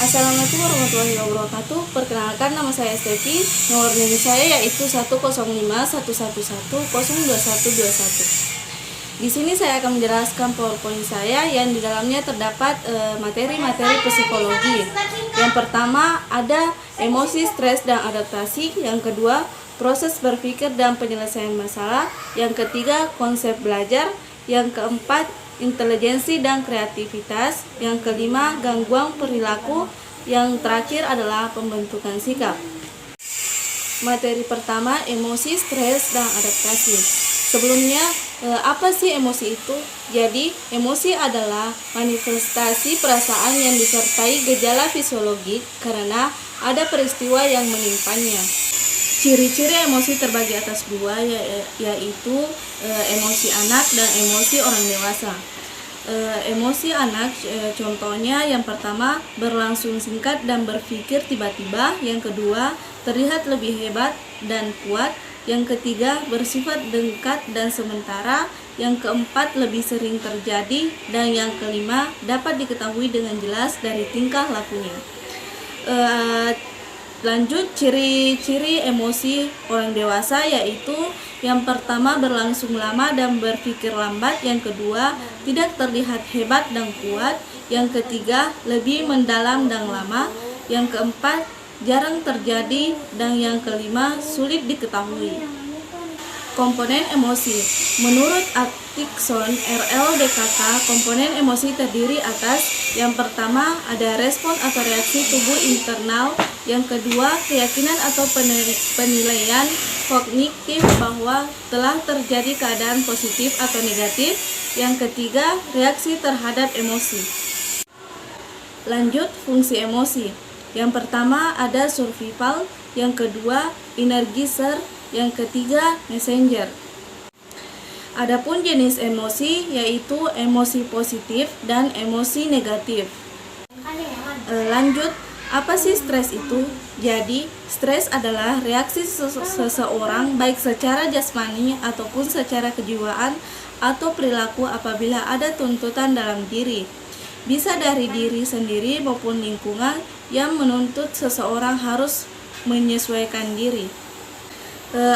Assalamualaikum warahmatullahi wabarakatuh. Perkenalkan, nama saya Estefi. Nomor NIM saya yaitu 10511102121. Di sini saya akan menjelaskan PowerPoint saya yang di dalamnya terdapat materi-materi psikologi. Yang pertama ada emosi, stres, dan adaptasi. Yang kedua, proses berpikir dan penyelesaian masalah. Yang ketiga, konsep belajar. Yang keempat, intelijensi dan kreativitas. Yang kelima, gangguan perilaku. Yang terakhir adalah pembentukan sikap. Materi pertama, emosi, stres, dan adaptasi. Sebelumnya, apa sih emosi itu? Jadi, emosi adalah manifestasi perasaan yang disertai gejala fisiologis karena ada peristiwa yang menimpanya. Ciri-ciri emosi terbagi atas dua, yaitu emosi anak dan emosi orang dewasa. Emosi anak, contohnya yang pertama, berlangsung singkat dan berpikir tiba-tiba. Yang kedua, terlihat lebih hebat dan kuat. Yang ketiga, bersifat dekat dan sementara. Yang keempat, lebih sering terjadi. Dan yang kelima, dapat diketahui dengan jelas dari tingkah lakunya. Lanjut, ciri-ciri emosi orang dewasa yaitu yang pertama, berlangsung lama dan berpikir lambat. Yang kedua, tidak terlihat hebat dan kuat. Yang ketiga, lebih mendalam dan lama. Yang keempat, jarang terjadi. Dan yang kelima, sulit diketahui. Komponen emosi. Menurut Atkinson RLDKK, komponen emosi terdiri atas yang pertama, ada respon atau reaksi tubuh internal. Yang kedua, keyakinan atau penilaian kognitif bahwa telah terjadi keadaan positif atau negatif. Yang ketiga, reaksi terhadap emosi. Lanjut, fungsi emosi. Yang pertama ada survival, yang kedua energizer, yang ketiga messenger. Adapun jenis emosi yaitu emosi positif dan emosi negatif. Lanjut, apa sih stres itu? Jadi, stres adalah reaksi seseorang baik secara jasmani ataupun secara kejiwaan atau perilaku apabila ada tuntutan dalam diri. Bisa dari diri sendiri maupun lingkungan yang menuntut seseorang harus menyesuaikan diri.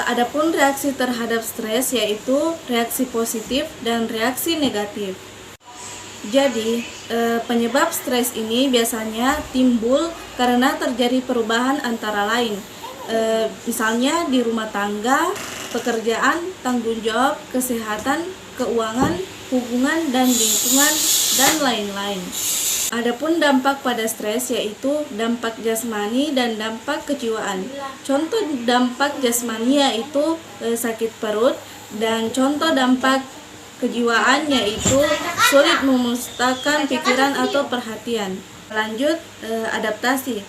Adapun reaksi terhadap stres yaitu reaksi positif dan reaksi negatif. Jadi, penyebab stres ini biasanya timbul karena terjadi perubahan antara lain. Misalnya di rumah tangga, pekerjaan, tanggung jawab, kesehatan, keuangan, hubungan dan lingkungan, dan lain-lain. Adapun dampak pada stres yaitu dampak jasmani dan dampak kejiwaan. Contoh dampak jasmani yaitu sakit perut, dan contoh dampak kejiwaan yaitu sulit memusatkan pikiran atau perhatian. Lanjut, adaptasi.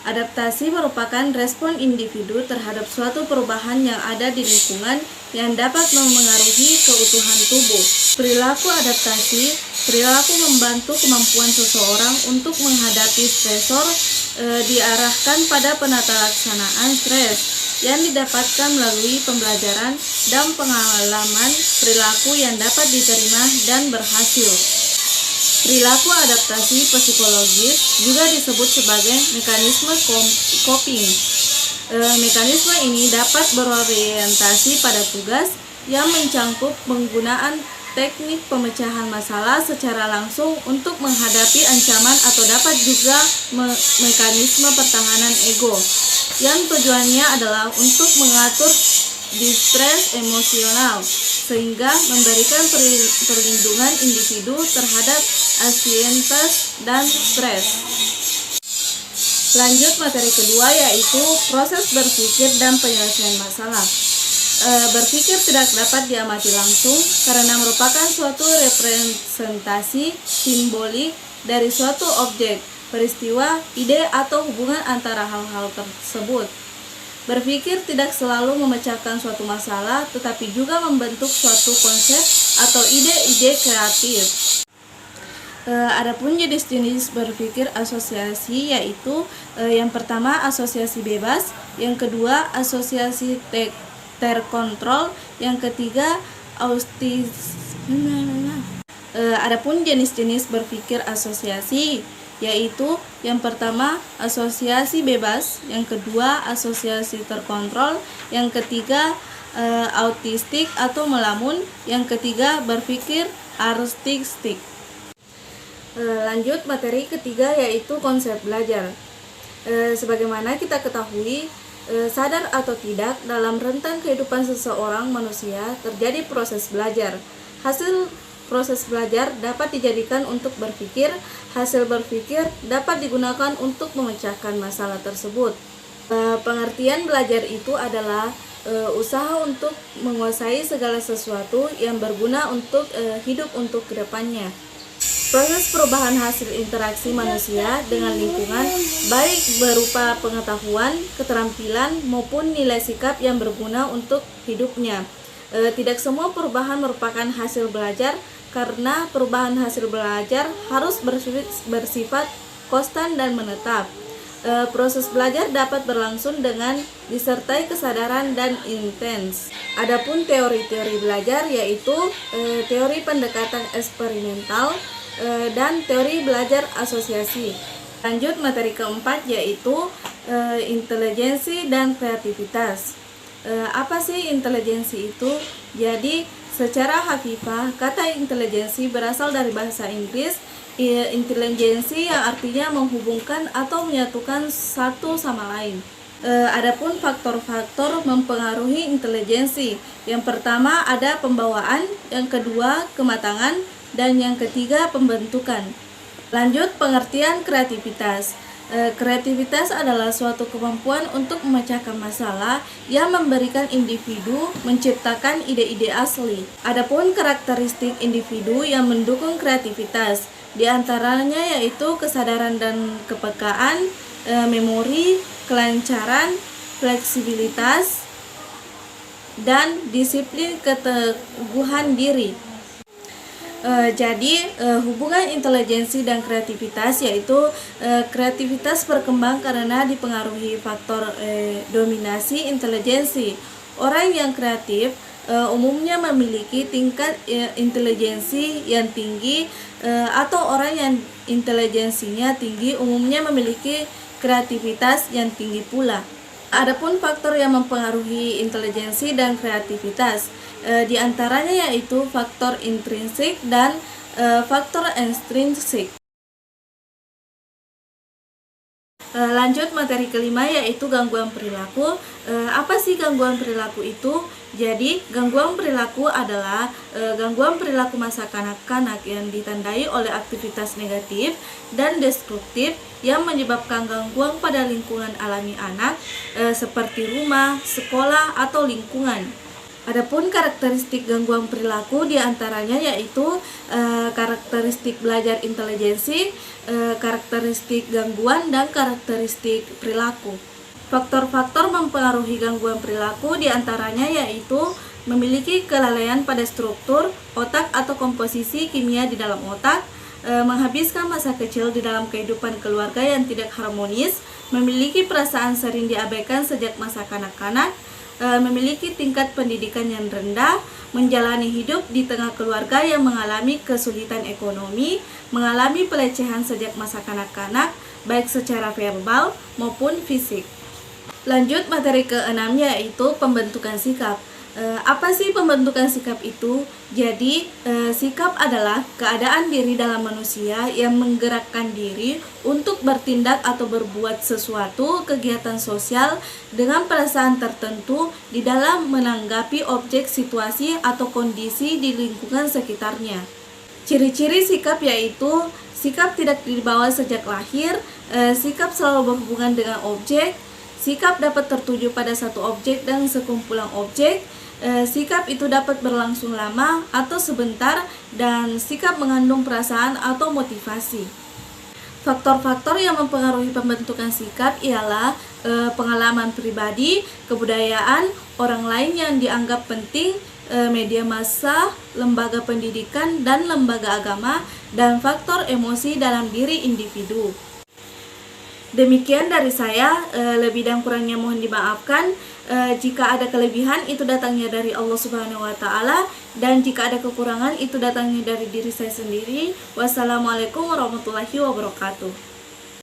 Adaptasi merupakan respon individu terhadap suatu perubahan yang ada di lingkungan yang dapat memengaruhi keutuhan tubuh. Perilaku adaptasi, perilaku membantu kemampuan seseorang untuk menghadapi stresor, diarahkan pada penatalaksanaan stres yang didapatkan melalui pembelajaran dan pengalaman perilaku yang dapat diterima dan berhasil. Perilaku adaptasi psikologis juga disebut sebagai mekanisme coping. Mekanisme ini dapat berorientasi pada tugas yang mencangkup penggunaan teknik pemecahan masalah secara langsung untuk menghadapi ancaman, atau dapat juga mekanisme pertahanan ego yang tujuannya adalah untuk mengatur distres emosional sehingga memberikan perlindungan individu terhadap ansietas dan stres. Lanjut, materi kedua yaitu proses berpikir dan penyelesaian masalah. Berpikir tidak dapat diamati langsung karena merupakan suatu representasi simbolik dari suatu objek, peristiwa, ide, atau hubungan antara hal-hal tersebut. Berpikir tidak selalu memecahkan suatu masalah, tetapi juga membentuk suatu konsep atau ide-ide kreatif. Adapun jenis-jenis berpikir asosiasi yaitu yang pertama asosiasi bebas, yang kedua asosiasi terkontrol, yang ketiga adapun jenis-jenis berpikir asosiasi yaitu yang pertama asosiasi bebas, yang kedua asosiasi terkontrol, yang ketiga autistik atau melamun, yang ketiga berpikir artistik. Lanjut materi ketiga yaitu konsep belajar. Sebagaimana kita ketahui, sadar atau tidak, dalam rentan kehidupan seseorang manusia terjadi proses belajar. Hasil proses belajar dapat dijadikan untuk berpikir, hasil berpikir dapat digunakan untuk memecahkan masalah tersebut. Pengertian belajar itu adalah usaha untuk menguasai segala sesuatu yang berguna untuk hidup untuk kedepannya. Proses perubahan hasil interaksi manusia dengan lingkungan, baik berupa pengetahuan, keterampilan, maupun nilai sikap yang berguna untuk hidupnya. Tidak semua perubahan merupakan hasil belajar, karena perubahan hasil belajar harus bersifat konstan dan menetap. Proses belajar dapat berlangsung dengan disertai kesadaran dan intens. Adapun teori-teori belajar yaitu teori pendekatan eksperimental dan teori belajar asosiasi. Lanjut materi keempat yaitu intelijensi dan kreativitas. Apa sih intelijensi itu? Jadi secara hafifah, kata intelijensi berasal dari bahasa Inggris intelijensi yang artinya menghubungkan atau menyatukan satu sama lain. Adapun faktor-faktor mempengaruhi intelijensi. Yang pertama ada pembawaan, yang kedua kematangan, dan yang ketiga pembentukan. Lanjut pengertian kreativitas. Kreativitas adalah suatu kemampuan untuk memecahkan masalah yang memberikan individu menciptakan ide-ide asli. Adapun karakteristik individu yang mendukung kreativitas, di antaranya yaitu kesadaran dan kepekaan, memori, kelancaran, fleksibilitas, dan disiplin keteguhan diri. Jadi hubungan intelijensi dan kreativitas yaitu kreativitas berkembang karena dipengaruhi faktor dominasi intelijensi. Orang yang kreatif umumnya memiliki tingkat intelijensi yang tinggi atau orang yang intelijensinya tinggi umumnya memiliki kreativitas yang tinggi pula. Adapun faktor yang mempengaruhi intelijensi dan kreativitas, di antaranya yaitu faktor intrinsik dan faktor ekstrinsik. Lanjut materi kelima yaitu gangguan perilaku. Apa sih gangguan perilaku itu? Jadi gangguan perilaku adalah gangguan perilaku masa kanak-kanak yang ditandai oleh aktivitas negatif dan destruktif yang menyebabkan gangguan pada lingkungan alami anak seperti rumah, sekolah, atau lingkungan. Adapun karakteristik gangguan perilaku diantaranya yaitu karakteristik belajar intelijensi, karakteristik gangguan, dan karakteristik perilaku. Faktor-faktor mempengaruhi gangguan perilaku diantaranya yaitu memiliki kelalaian pada struktur otak atau komposisi kimia di dalam otak, menghabiskan masa kecil di dalam kehidupan keluarga yang tidak harmonis, memiliki perasaan sering diabaikan sejak masa kanak-kanak, memiliki tingkat pendidikan yang rendah, menjalani hidup di tengah keluarga yang mengalami kesulitan ekonomi, mengalami pelecehan sejak masa kanak-kanak, baik secara verbal maupun fisik. Lanjut materi ke-6 yaitu pembentukan sikap. Apa sih pembentukan sikap itu? Jadi, sikap adalah keadaan diri dalam manusia yang menggerakkan diri untuk bertindak atau berbuat sesuatu kegiatan sosial dengan perasaan tertentu di dalam menanggapi objek, situasi, atau kondisi di lingkungan sekitarnya. Ciri-ciri sikap yaitu sikap tidak dibawa sejak lahir, sikap selalu berhubungan dengan objek, sikap dapat tertuju pada satu objek dan sekumpulan objek, sikap itu dapat berlangsung lama atau sebentar, dan sikap mengandung perasaan atau motivasi. Faktor-faktor yang mempengaruhi pembentukan sikap ialah pengalaman pribadi, kebudayaan, orang lain yang dianggap penting, media massa, lembaga pendidikan, dan lembaga agama, dan faktor emosi dalam diri individu. Demikian dari saya, lebih dan kurangnya mohon dimaafkan. Jika ada kelebihan itu datangnya dari Allah Subhanahu wa taala, dan jika ada kekurangan itu datangnya dari diri saya sendiri. Wassalamualaikum warahmatullahi wabarakatuh.